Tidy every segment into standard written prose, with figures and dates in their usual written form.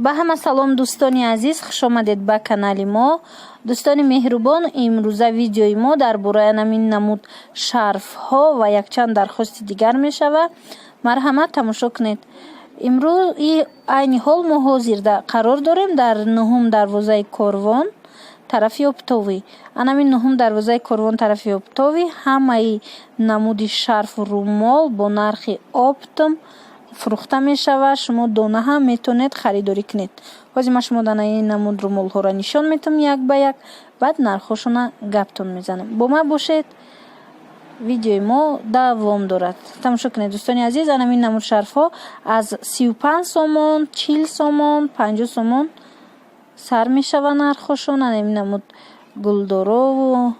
ба ҳама салом дӯстони азиз, хушомадед ба канали мо. Дӯстони меҳрубон, имрӯза видеои мо дар бораи намин намуд шарфҳо ва якчанд дархости дигар мешавад. Марҳамат, тамошо кунед. Имрӯзи айни ҳол мо ҳозир қарор дорем дар нуҳум дарвозаи Корвон тарафи Оптовӣ. Анамин нуҳум дарвозаи Корвон тарафи Оптовӣ ҳамаи намуди шарфу румол бо нархи оптом фурӯхта мешавад. Шумо дона ҳам метавонед харидорӣ кунед. ҳозир ман шумо данаи намуд румолҳоро нишон метавам як ба як, баъд нархошона гаптон мезанам. Бо ман бошед, видеои мо давом дорад. Тамошо кунед дӯстони азиз, анамин намуд шарфҳо аз 35 сомон, 40 сомон, 50 сомон сар мешава нархошон. Анамин намуд гулдорову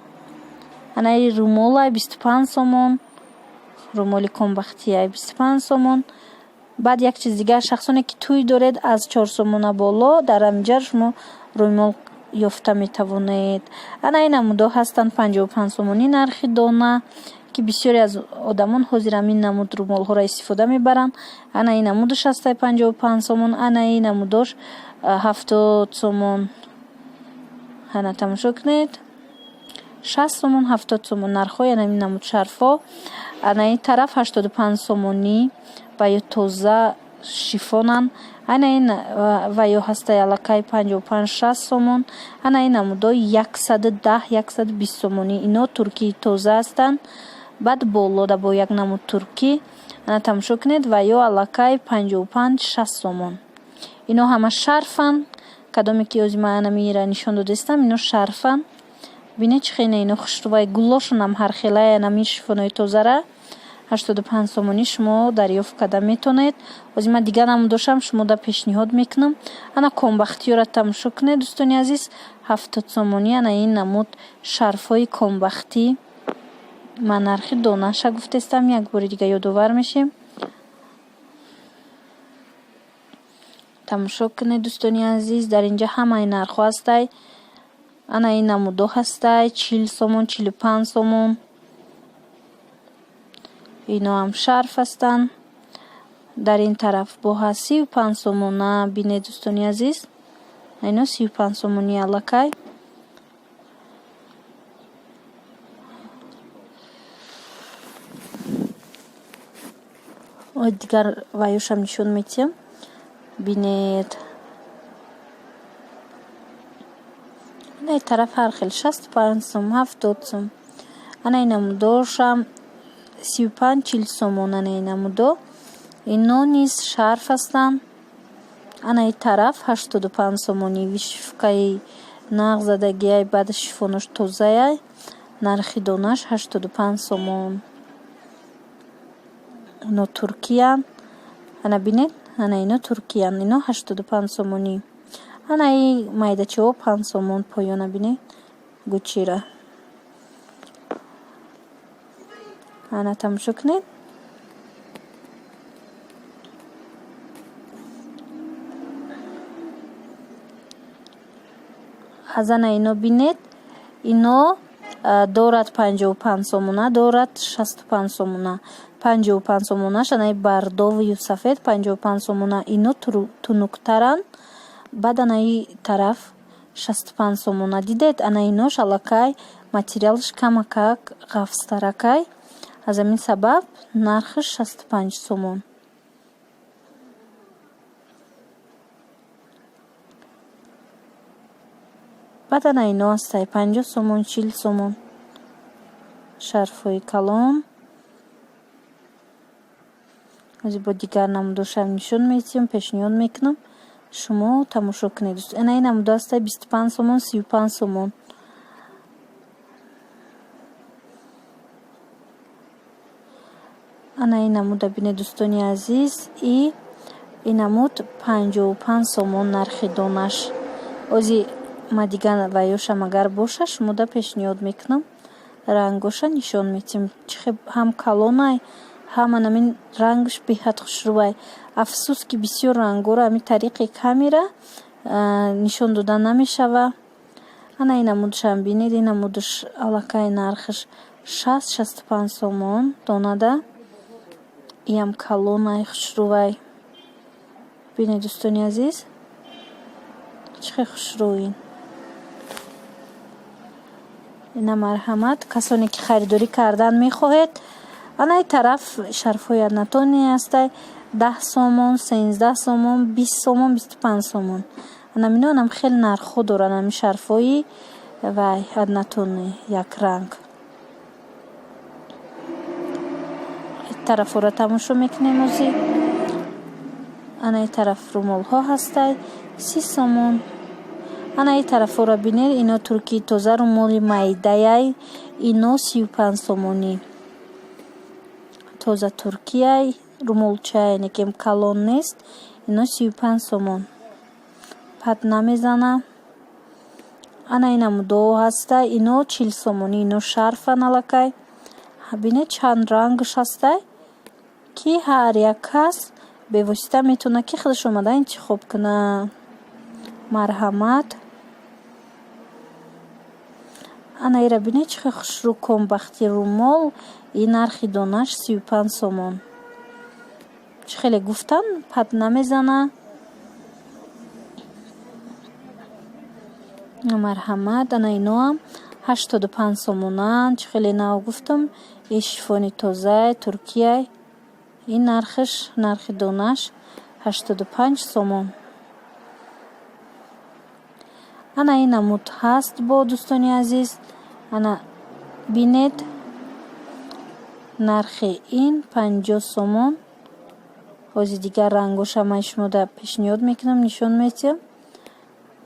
анаи румолай 25 сомон, румоли комбахтияй 25 сомон. баъд як чиз дигар, шахсоне ки тӯй доред аз 4 сомона боло, дар амҷар шумо румол ёфта метавонед. анаи намудо ҳастанд 55 сомонӣ нархи дона, ки бисёре аз одамон ҳозир амин намуд румолҳоро истифода мебаранд. анаи намудаш ҳастай 55 сомон, анаи намудош 70 сомон. ана тамошо кунед, 60 сомон, 70 сомон нархҳои анамин намуд шарфҳо. анаи тараф 85 сомонӣ ва ё тоза шифонан. анаин ва ё ҳастай аллакай 55-60 сомон. анаи намудо 110-120 сомонӣ. ино туркии тоза ҳастанд. баъд болода бо як намуд туркӣ. ана тамошо кунед, ва ё аллакай 55-60 сомон. ино ҳама шарфанд. кадоме ки ҳозир ман анамира нишон додастам, ино шарфанд. бинед чӣ хеле ино хушрӯбай, гуллошонам ҳар хелай анамин шифонои тозара 85 сомонӣ шумо дарёфт карда метавонед. ҳозир ман дигар намудошам шумода пешниҳод мекунам. ана комбахтиёра тамошо кунед дӯстони азиз, 70 сомонӣ. ана ин намуд шарфҳои комбахтӣ. ман нархи донаша гуфтастам, як бори дига ёдовар мешем. тамошо кунед дӯстони азиз, дар инҷа ҳамаи нархҳо ҳастай. ана ин намудо ҳастай 40 сомон, 45 сомон. ино ҳам шарф ҳастанд. дар ин тараф бо 35 сомона бинед дӯстони азиз, ино 35 сомонӣ аллакай. дигар ваёшам нишон метиҳам, бинед. ин тараф ҳар хел 65 сом, 70 сом. ана ин намудошам 35-40 сомон. ана ин намудо ино низ шарф ҳастанд. ана ин тараф 85 сомонӣ. вишивкаи нағзадагияй, баъд шифонош тозаяй. нархи донаш 85 сомон. ино туркиян. ана бинед, ана ино туркиян. ино 85 сомонӣ. ана ин майдачаҳо 5 сомон поёна, бинед гучира. ана тамошо кунед. аз ана ино бинед, ино дорад 55 сомона, дорад 65 сомона. 55 сомонаш анаи бардовию сафед 55 сомона. ино тунуктаранд. баъд анаи тараф 65 сомона. дидед, ана инош аллакай материалш камакак ғафстаракай. аз амин сабаб нархиш 65 сомон. баъд ана ино ҳастай 50 сомон, 40 сомон. шарфҳои калон. ҳозир бо дигар намудошам нишон метиҳам, пешниҳод мекунам. шумо тамошо кунед. ана ин намудо ҳастай 25 сомон, 35 сомон. ана ин намуда бинед дӯстони азиз, ин намуд 55 сомон нархи донаш. ҳозир ма дигар ваёшам агар боша шумода пешниҳод мекунам. рангоша нишон метиҳам. чихе ҳам калонай, ҳам анамин рангаш беҳад хушрӯбай. афсус ки бисёр рангҳоро ҳамин тариқи камера нишон дода намешава. ана ин намудашам бинед, ин намудаш аллакай нархиш 60-65 сомон донада. иам калонай хушрӯбай. бинед дӯстони азиз, чихе хушрӯин. ина марҳамат. Касоне ки харидорӣ кардан мехоҳед, анаи тараф шарфҳои аднатоне ҳастай. 10 сомон, 13 сомон, 20 сомон, 25 сомон. Анамино анам хеле нархҳо доранд ами шарфҳои вай аднатони якранг. тарафора тамошо мекунем ози. Анаи тараф румолҳо ҳастай 30 сомон. анаи тарафора бинед, ино туркии тоза румоли майдаяй, ино 35 сомонӣ. тоза туркияй румолчаи некем калон нест, ино 35 сомон. патна мезана. ана инам доо ҳастай, ино 40 сомонӣ. ино шарфан аллакай. бинед чанд рангш ҳастай ки ҳар як кас бевосита метавона ки худаш омада интихоб куна. марҳамат. ана ира бинед чихе хушрӯ комбахти румол. ин нархи донаш 35 сомон. чӣ хеле гуфтан патна мезана. марҳамат. ана иноам 85 сомонанд. чӣ хеле нав гуфтам. ин шифони тозаи туркияй. ин нархи донаш 85 сомон. ана ин намуд ҳаст бо дӯстони азиз. ана бинед нархи ин 50 сомон. ҳози дигар рангоша ман шумода пешниҳод мекунам, нишон метиҳам.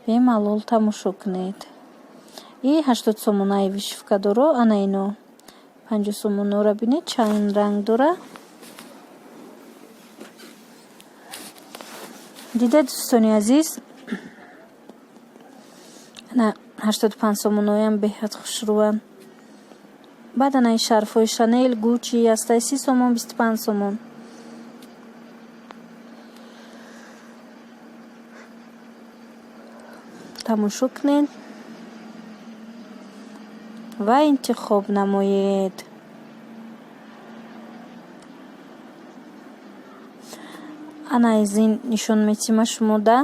бемалол тамошо кунед. И 80 сомонаи вишивкадоро. ана ино 50 сомонора бинед чанд ранг дора. дида дӯстони азиз, ана 85 сомоноям беҳад хушрӯанд. баъд анаи шарфҳои Шанел, Гуччи ҳастай 30 сомон, 25 сомон. тамошо кунед ва интихоб намоед. ана аз ин нишон метима шумода.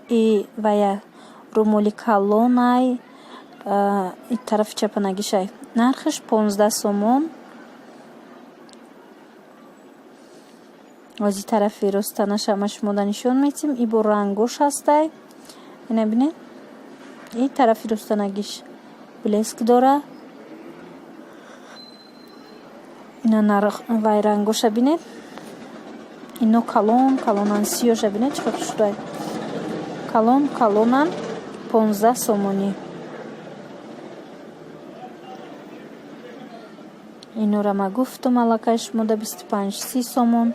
и вая румоли калонай. и тарафи чапанагишай. нархиш 15 сомон. ози тарафи ростанаша ма шумода нишон метим. и бо рангош ҳастай. ина бинед. и тарафи ростанагиш блеск дора. ина вай рангоша бинед. ино калонан сиёша бинед чӣ хушрӯй. калонан 15 сомонӣ. инора ма гуфтам аллакай шумода 25-30 сомон.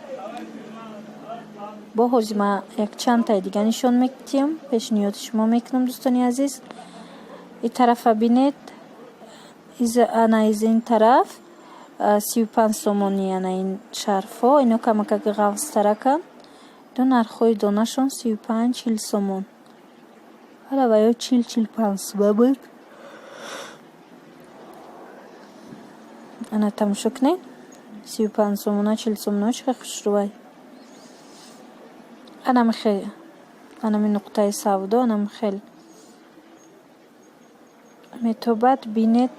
бо ҳози ма якчандтаи дига нишон метиҳам, пешниҳоди шумо мекунам дӯстони азиз. и тарафа бинед. ана из ин тараф 35 сомонӣ. ана ин шарфҳо ино камакак ғафстаракан. ино нархҳои донашон 35-40 сомон. ҳала ваё 40-45 сомон буд. ана тамошо кунед. 35 сомона, 40 сомона чихе хушрӯвай. анами нуқтаи савдо анам хел метобад бинед.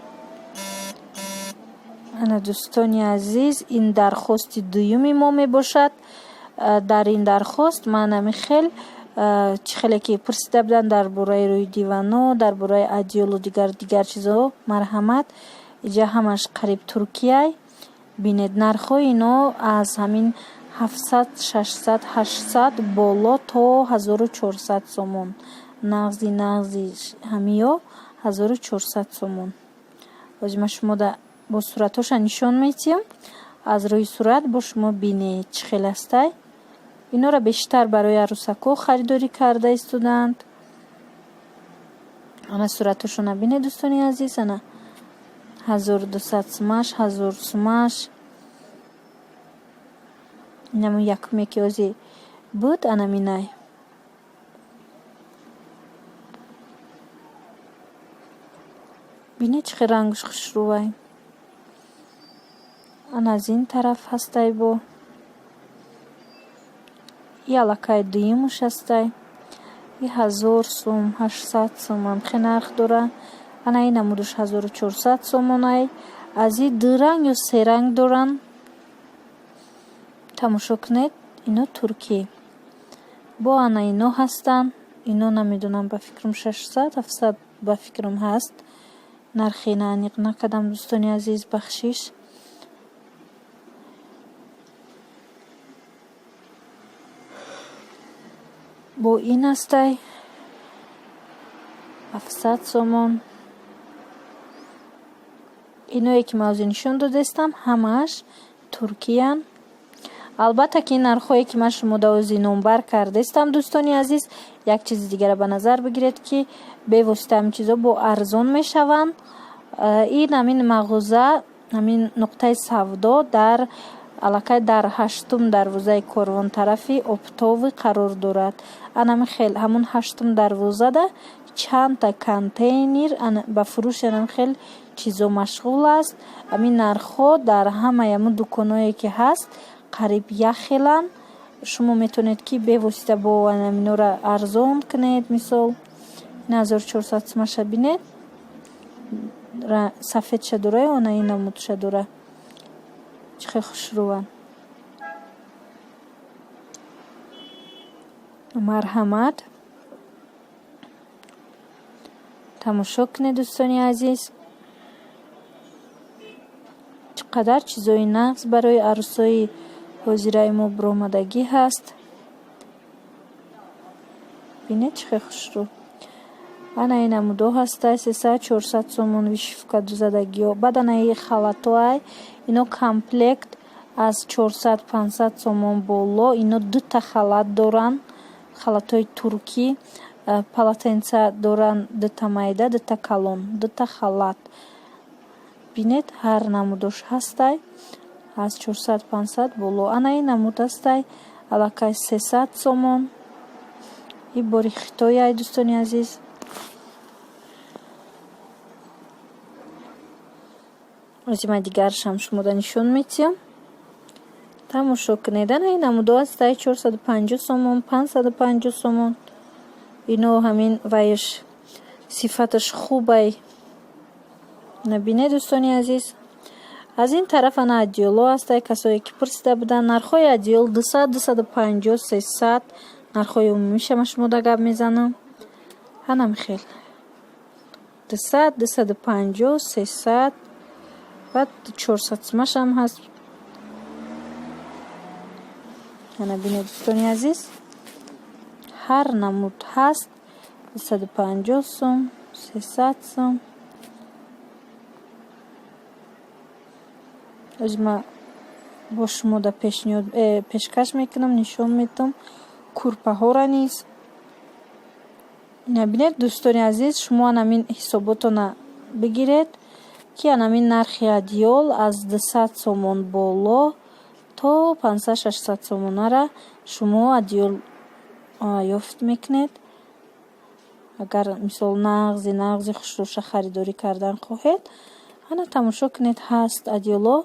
ана дӯстони азиз, ин дархости дуюми мо мебошад. дар ин дархост ман ами хел чӣ хеле ки пурсида буданд дар бораи рӯи дивано, дар бораи адиёлу дигар чизо. марҳамат. иҷа ҳамаш қариб Туркияй. бинед нархҳои ино аз ҳамин 700, 600, 800 боло то 1400 сомон. нағзи ҳамиё 1400 сомон. ҳозир ма шумода бо суратҳоша нишон метиҳам. аз рӯи сурат бо шумо бинед чӣ хел ҳастай. инора бештар барои арӯсакҳо харидорӣ карда истоданд. ана суратҳошона бинед дӯстони азиз. ана 1200 сумаш, 1000 сумаш. инамон якуме ки ози буд. анаминай бинед чихе рангш хушрӯвай. ана аз ин тараф ҳастай бо и аллакай дуюмуш ҳастай. 1000 сум, 800 сум амхе нарх дора. Ана ин намудаш 1400 сомонай. Аз и ду ранг ё се ранг доран. тамошо кунед, ино турки. Бо ана ино ҳастанд. Ино намедонам, ба фикрам 600 700 ба фикрам ҳаст. нархи аниқ накардам дӯстони азиз. бахшиш бо ин астай 700 сомон. иное ки ман озӣ нишон додастам ҳамааш туркиян. албатта ки ин нархҳое ки ман шумода озӣ номбар кардастам дӯстони азиз. як чизи дигаре ба назар бигиред ки бевосита ҳамин чизо бо арзон мешаванд. ин ҳамин мағоза, ҳамин нуқтаи савдо дар аллакай дар 8-ум дарвозаи корвон тарафи Оптовӣ қарор дорад. ҳамин хел ҳамон 8-ум дарвозада чандта контейнер ба фурӯши ҳамин хел чизо машғул аст. ҳамин нархҳо дар ҳамаи ҳамон дуконҳое ки ҳаст қариб як хеланд. шумо метавонед ки бевосита бо ҳаминора арзон кунед. мисол 1400 сумаша бинед, сафедша дора ё на ин намудша дора. чӣ хел хушрӯан. марҳамат. тамошо кунед дӯстони азиз. чӣ қадар чизои нағз барои арӯсои ҳозираи мо биромадагӣ ҳаст. бинед чӣ хел хушрӯ. ана ин намудо ҳастай 300-400 сомон вишивка дузадагиҳо. баъд ана ин халатоай ино комплект аз 400-500 сомон боло. ино дута халат доранд. халатои туркӣ. полотенца доранд дута майда, дута калон, дута халат. бинед ҳар намудош ҳастай аз 400-500 боло. ана ин намуд ҳастай аллакай 300 сомон. ин бори хитояй дӯстони азиз. озима дигаршам шумода нишон метиҳам. тамошо кунед. ана ин намудо ҳастай 450 сомон, 550 сомон. ино ҳамин вайш сифаташ хубай. набинед дӯстони азиз. аз ин тараф ана адиёло ҳастай. касое ки пурсида буданд нархҳои адиёл 200-250 300 нархҳои умумиша ман шумода гап мезанам. ҳанам хел 200-250 300 баъд 400 сумашам ҳаст. ана бинед дӯстони азиз. ҳар намуд ҳаст 250 сум, 300 сум. озима бо шумо да пешкаш мекунам, нишон метам курпаҳора низ. набинед дӯстони азиз. шумо анамин ҳисоботона бигиред ки анамин нархи адиёл аз 200 сомон боло то 500-600 сомонара шумо адиёл ёфт мекунед. агар мисол нағзи хушрӯша харидорӣ кардан хоҳед, ана тамошо кунед ҳаст адиёло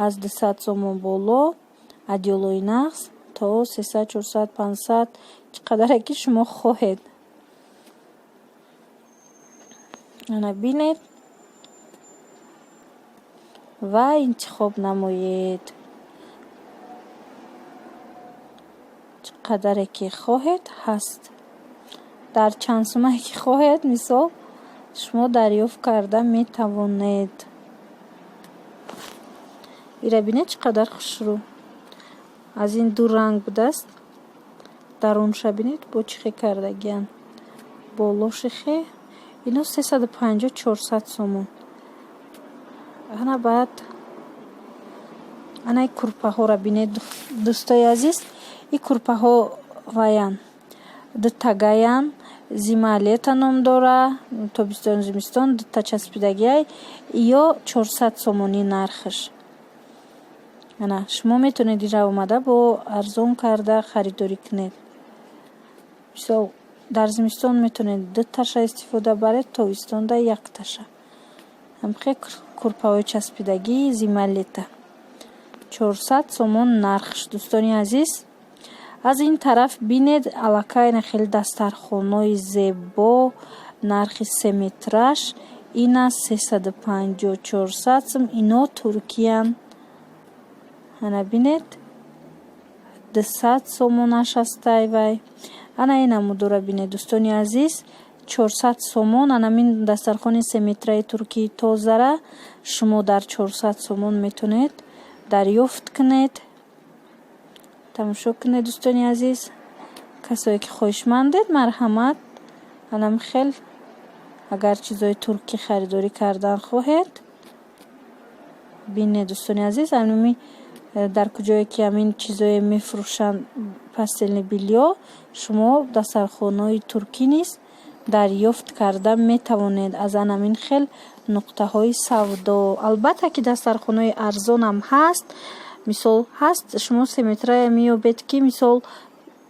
аз 200 сомон боло. адиёлои нағз то 300-400-500 чӣ қадаре ки шумо хоҳед. ана бинед ва интихоб намоед. чӣ қадаре ки хоҳед ҳаст. дар чанд сумае ки хоҳед мисол шумо дарёфт карда метавонед. ира бинед чӣ қадар хушрӯ. аз ин ду ранг будааст. дарунша бинед бо чихе кардагиян. болошихе ино 350-400 сомон. ана баъд ана курпаҳора бинед дӯстои азиз. ин курпаҳо ваян дутагаян. зималета ном дора. тобистон зимистон дута часпидагиай ё 400 сомони нархаш. ана шумо метавонед ира омада бо арзон карда харидорӣ кунед. мисол дар зимистон метавонед дуташа истифода баред, тобистонда якташа. ҳамхе курпаҳои часпидагии зималета 400 сомон нархш дӯстони азиз. аз ин тараф бинед аллакайна хеле дастархонои зебо нархи 3 метраш ин аст 350-400 сум. Ино туркиян. ана бинед 200 сомонаш астай вай. ана инаму дора бинед дӯстони азиз 400 сомон. анамин дастархони 3 метраи туркии тозара шумо дар 400 сомон метавонед дарёфт кунед. тамошо кунед дӯстони азиз. касое ки хоҳишмандед марҳамат. анам хел агар чизои туркӣ харидорӣ кардан хоҳед бинед дӯстони азиз. амин дар куҷое ки амин чизое мефурӯшанд пастелни бильё шумо дастархонои туркӣ низ дарёфт карда метавонед аз анамин хел нуқтаҳои савдо. албатта ки дастархонои арзонам ҳаст. мисол ҳаст шумо 3 метрая меёбед ки мисол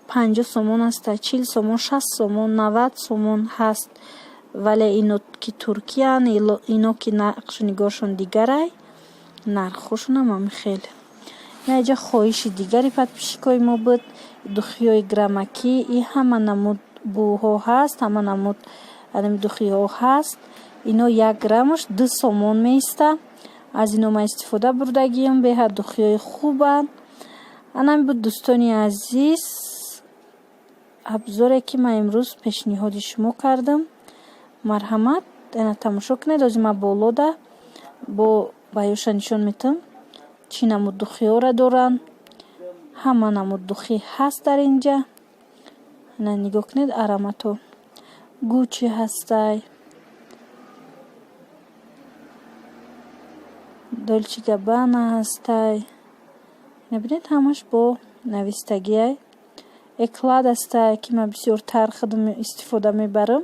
50 сомон аст, 40 сомон, 60 сомон, 90 сомон ҳаст. вале ино ки туркиян, ино ки нақшу нигоршон дигарай, нархошонам хеле. яҷа хоҳиши дигари подписчикои мо буд. духиёи грамакӣ и ҳама намуд буҳо ҳаст, ҳама намуд духиҳо ҳаст. ино 1 граммаш 2 сомон меиста. аз ино ман истифода бурдагиам. беҳад духиёи хубанд. анам буд дӯстони азиз абзоре ки ман имрӯз пешниҳоди шумо кардам. марҳамат ана тамошо кунед. ҳозир ман болода бо баёша нишон метам чӣ намуд духиёра доранд. ҳама намуд духӣ ҳаст дар инҷа. ана нигоҳ кунед. аромато гуччи ҳастай, долчи габбана ҳастай. набинед ҳамаш бо навистагиай. эклад ҳастай ки ман бисёр тархад истифода мебарам.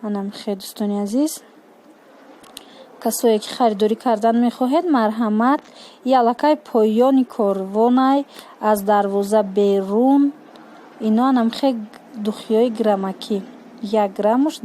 анам хеле дӯстони азиз касое ки харидорӣ кардан мехоҳед марҳамат. и аллакай поёни корвонай аз дарвоза берун. ино анам хеле духиёи грамакӣ 1 граммаш